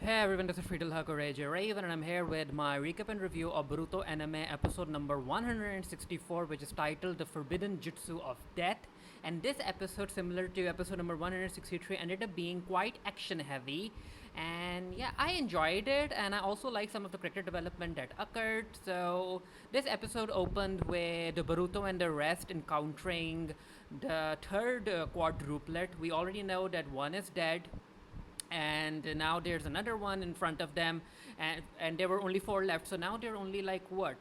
Hey everyone, this is Friedel Hakoreji Raven, and I'm here with my recap and review of Boruto anime episode number 164, which is titled The Forbidden Jutsu of Death. And this episode, similar to episode number 163, ended up being quite action heavy. And yeah, I enjoyed it, and I also like some of the character development that occurred. So, this episode opened with Boruto and the rest encountering the third quadruplet. We already know that one is dead, and now there's another one in front of them, and there were only four left, so now they're only like what,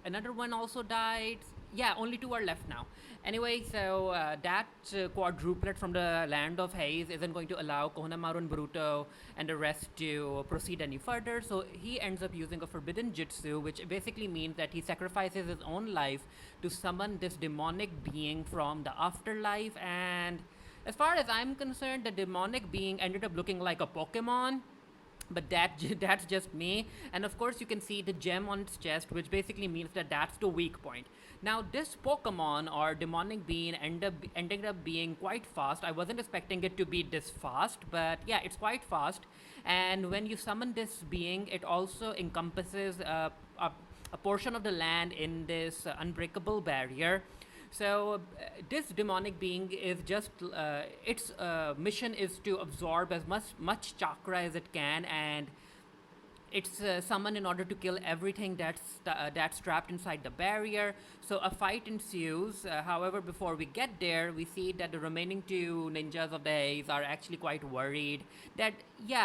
another one also died. Yeah, only two are left now. Anyway, so that quadruplet from the land of haze isn't going to allow Konohamaru and Boruto and the rest to proceed any further, so he ends up using a forbidden jutsu, which basically means that he sacrifices his own life to summon this demonic being from the afterlife. And as far as I'm concerned, the demonic being ended up looking like a Pokemon, but that's just me. And of course, you can see the gem on its chest, which basically means that that's the weak point. Now, this Pokemon or demonic being ended up being quite fast. I wasn't expecting it to be this fast, but yeah, it's quite fast. And when you summon this being, it also encompasses a portion of the land in this unbreakable barrier. So this demonic being is just its mission is to absorb as much chakra as it can, and it's summoned in order to kill everything that's trapped inside the barrier. So a fight ensues. However, before we get there, we see that the remaining two ninjas of the haze are actually quite worried that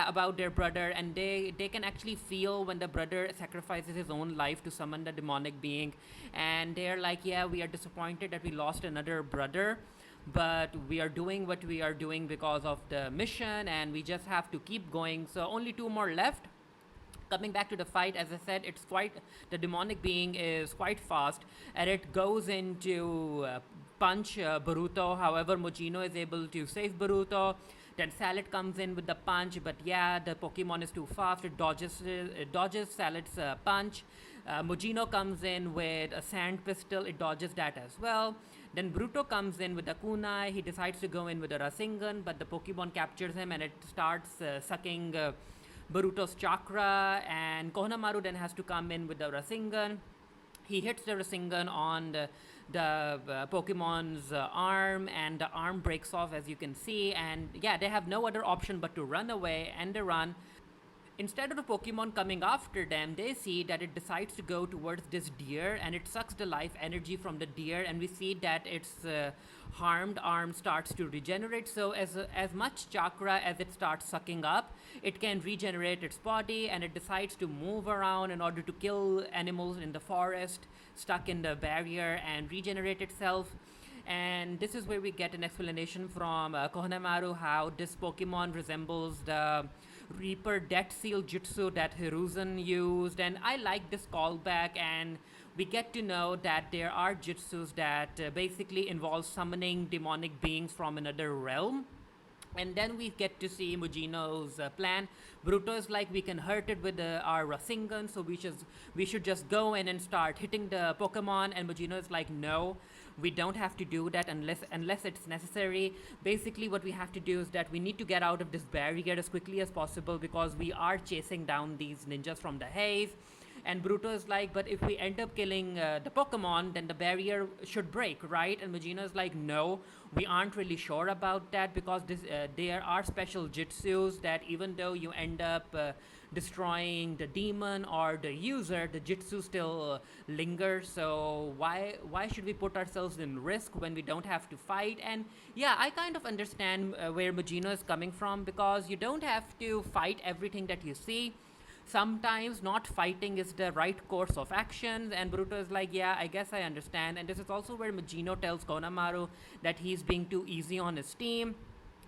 about their brother, and they can actually feel when the brother sacrifices his own life to summon the demonic being, and they're like, yeah, we are disappointed that we lost another brother, but we are doing what we are doing because of the mission, and we just have to keep going. So only two more left. Coming back to the fight, as I said, the demonic being is quite fast, and it goes into punch Boruto. However, Mugino is able to save Boruto. Then Salad comes in with the punch, but yeah, the Pokemon is too fast. It dodges Salad's punch. Mugino comes in with a sand pistol. It dodges that as well. Then Boruto comes in with the kunai. He decides to go in with a Rasengan, but the Pokemon captures him, and it starts sucking Boruto's chakra, and Konohamaru then has to come in with the Rasengan. He hits the Rasengan on the Pokemon's arm, and the arm breaks off, as you can see. And yeah, they have no other option but to run away, and they run. Instead of the Pokemon coming after them, they see that it decides to go towards this deer, and it sucks the life energy from the deer, and we see that its harmed arm starts to regenerate. So as much chakra as it starts sucking up, it can regenerate its body, and it decides to move around in order to kill animals in the forest stuck in the barrier and regenerate itself. And this is where we get an explanation from Konohamaru how this Pokemon resembles the Reaper Death Seal Jutsu that Hiruzen used. And I like this callback, and we get to know that there are jutsus that basically involve summoning demonic beings from another realm. And then we get to see Mugino's plan. Boruto is like, we can hurt it with our Rasengan, so we should just go in and start hitting the Pokemon. And Mugino is like, no, we don't have to do that unless it's necessary. Basically, what we have to do is that we need to get out of this barrier as quickly as possible, because we are chasing down these ninjas from the haze. And Boruto is like, but if we end up killing the Pokemon, then the barrier should break, right? And Mugino is like, no, we aren't really sure about that, because there are special jutsus that even though you end up destroying the demon or the user, the jutsu still lingers. So why should we put ourselves in risk when we don't have to fight? And yeah, I kind of understand where Mugino is coming from, because you don't have to fight everything that you see. Sometimes not fighting is the right course of action, and Boruto is like, yeah, I guess I understand. And this is also where Mugino tells Konohamaru that he's being too easy on his team,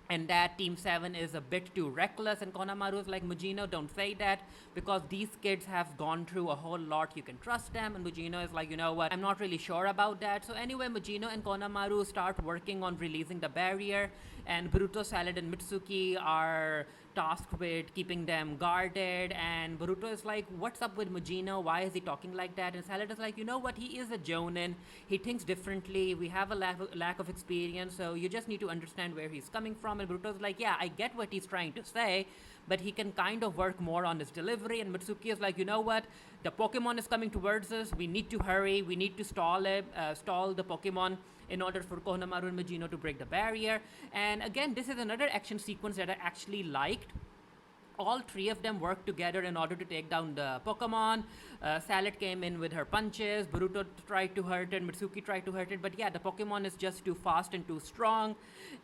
and that Team 7 is a bit too reckless. And Konohamaru is like, Mugino, don't say that, because these kids have gone through a whole lot. You can trust them. And Mugino is like, you know what, I'm not really sure about that. So anyway, Mugino and Konohamaru start working on releasing the barrier, and Boruto, Salad, and Mitsuki are tasked with keeping them guarded. And Boruto is like, what's up with Mugino? Why is he talking like that? And Salad is like, you know what, he is a Jonin. He thinks differently. We have a lack of experience, so you just need to understand where he's coming from. And Boruto is like, yeah, I get what he's trying to say, but he can kind of work more on his delivery. And Mitsuki is like, you know what? The Pokemon is coming towards us. We need to hurry. We need to stall the Pokemon in order for Konohamaru and Mugino to break the barrier. And again, this is another action sequence that I actually liked. All three of them worked together in order to take down the Pokemon. Salad came in with her punches. Boruto tried to hurt it. Mitsuki tried to hurt it. But yeah, the Pokemon is just too fast and too strong.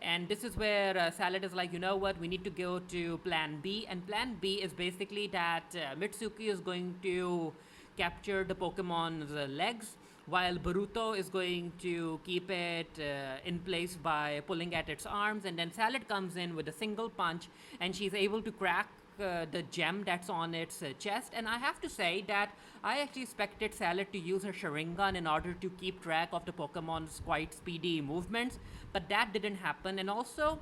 And this is where Salad is like, you know what? We need to go to Plan B. And Plan B is basically that Mitsuki is going to capture the Pokemon's legs, while Boruto is going to keep it in place by pulling at its arms. And then Salad comes in with a single punch, and she's able to crack the gem that's on its chest. And I have to say that I actually expected Salad to use her Sharingan in order to keep track of the Pokemon's quite speedy movements, but that didn't happen. And also,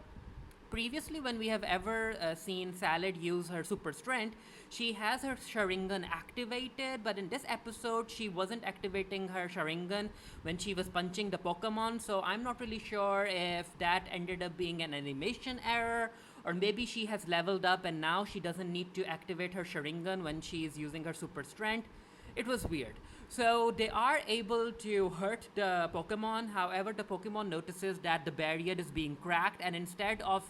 previously, when we have ever seen Salad use her super strength, she has her Sharingan activated, but in this episode, she wasn't activating her Sharingan when she was punching the Pokemon. So I'm not really sure if that ended up being an animation error, or maybe she has leveled up and now she doesn't need to activate her Sharingan when she is using her super strength. It was weird. So they are able to hurt the Pokemon. However, the Pokemon notices that the barrier is being cracked, and instead of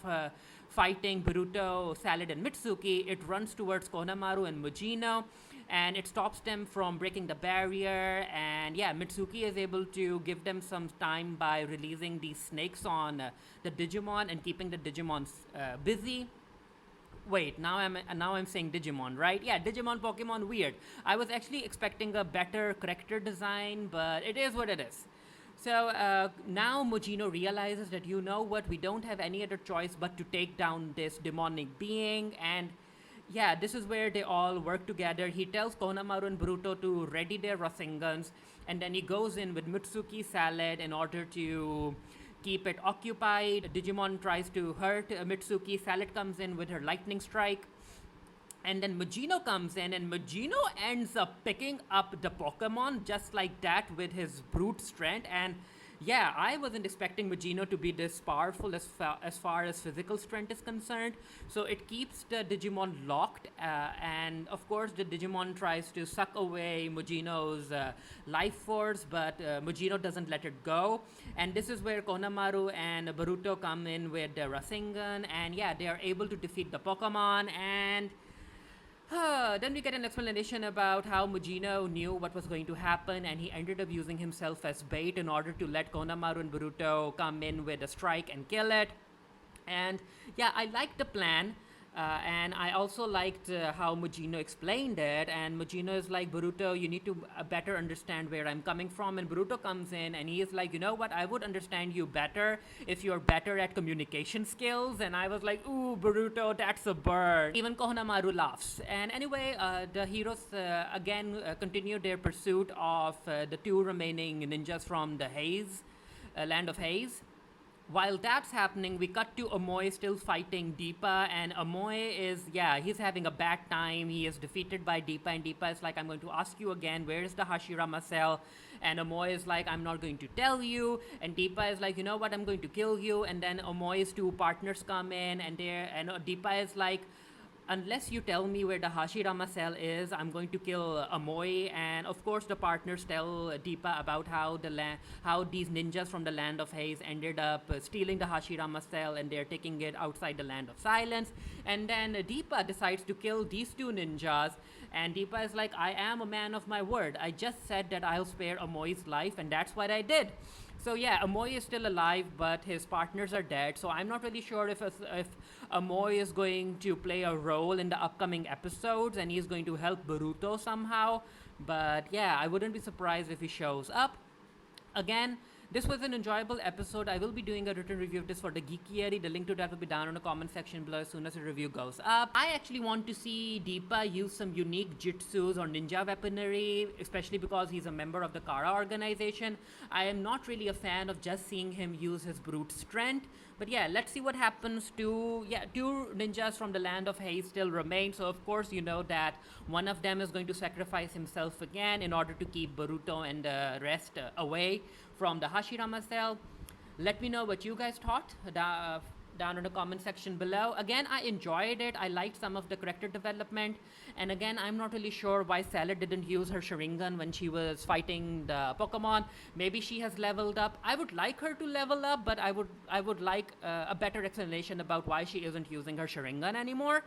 fighting Boruto, Salad, and Mitsuki, it runs towards Konohamaru and Mugino, and it stops them from breaking the barrier. And yeah, Mitsuki is able to give them some time by releasing these snakes on the Digimon and keeping the Digimon busy. Wait, now I'm saying Digimon, right? Yeah, Digimon, Pokemon, weird. I was actually expecting a better character design, but it is what it is. So now Mugino realizes that, you know what, we don't have any other choice but to take down this demonic being. And yeah, this is where they all work together. He tells Konohamaru and Boruto to ready their Rasengans, and then he goes in with Mitsuki, Salad in order to keep it occupied. Digimon tries to hurt Mitsuki. Salad comes in with her lightning strike. And then Mugino comes in, and Mugino ends up picking up the Pokemon just like that with his brute strength. And yeah, I wasn't expecting Mugino to be this powerful as far as physical strength is concerned. So it keeps the Digimon locked, and of course the Digimon tries to suck away Mugino's life force, but Mugino doesn't let it go. And this is where Konohamaru and Boruto come in with the Rasengan, and yeah, they are able to defeat the Pokemon. And then we get an explanation about how Mugino knew what was going to happen, and he ended up using himself as bait in order to let Konohamaru and Boruto come in with a strike and kill it. And yeah, I liked the plan. And I also liked how Mugino explained it. And Mugino is like, Boruto, you need to better understand where I'm coming from. And Boruto comes in and he is like, you know what, I would understand you better if you're better at communication skills. And I was like, ooh, Boruto, that's a bird. Even Konohamaru laughs. And anyway, the heroes again continue their pursuit of the two remaining ninjas from the land of Haze. While that's happening, we cut to Omoi still fighting Deepa, and Omoi is, yeah, he's having a bad time. He is defeated by Deepa, and Deepa is like, I'm going to ask you again, where is the Hashirama cell? And Omoi is like, I'm not going to tell you. And Deepa is like, you know what, I'm going to kill you. And then Omoi's two partners come in, and Deepa is like, unless you tell me where the Hashirama cell is, I'm going to kill Omoi. And of course, the partners tell Deepa about how these ninjas from the Land of Haze ended up stealing the Hashirama cell, and they're taking it outside the Land of Silence. And then Deepa decides to kill these two ninjas. And Deepa is like, I am a man of my word. I just said that I'll spare Omoi's life, and that's what I did. So yeah, Omoi is still alive, but his partners are dead. So I'm not really sure if Omoi is going to play a role in the upcoming episodes, and he's going to help Boruto somehow. But yeah, I wouldn't be surprised if he shows up. Again, this was an enjoyable episode. I will be doing a written review of this for the Geekieri. The link to that will be down in the comment section below as soon as the review goes up. I actually want to see Deepa use some unique jutsus or ninja weaponry, especially because he's a member of the Kara organization. I am not really a fan of just seeing him use his brute strength. But yeah, let's see what happens. Two ninjas from the Land of Haze still remain. So of course, you know that one of them is going to sacrifice himself again in order to keep Boruto and the rest away from the Hashirama cell. Let me know what you guys thought. down in the comment section below. Again, I enjoyed it. I liked some of the character development. And again, I'm not really sure why Salad didn't use her Sharingan when she was fighting the Pokemon. Maybe she has leveled up. I would like her to level up, but I would like a better explanation about why she isn't using her Sharingan anymore.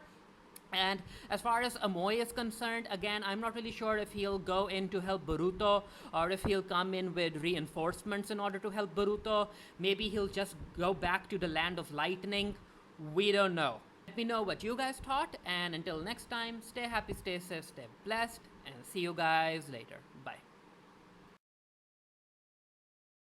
And as far as Omoi is concerned, again, I'm not really sure if he'll go in to help Boruto or if he'll come in with reinforcements in order to help Boruto. Maybe he'll just go back to the land of lightning. We don't know. Let me know what you guys thought, and until next time, stay happy, stay safe, stay blessed, and see you guys later.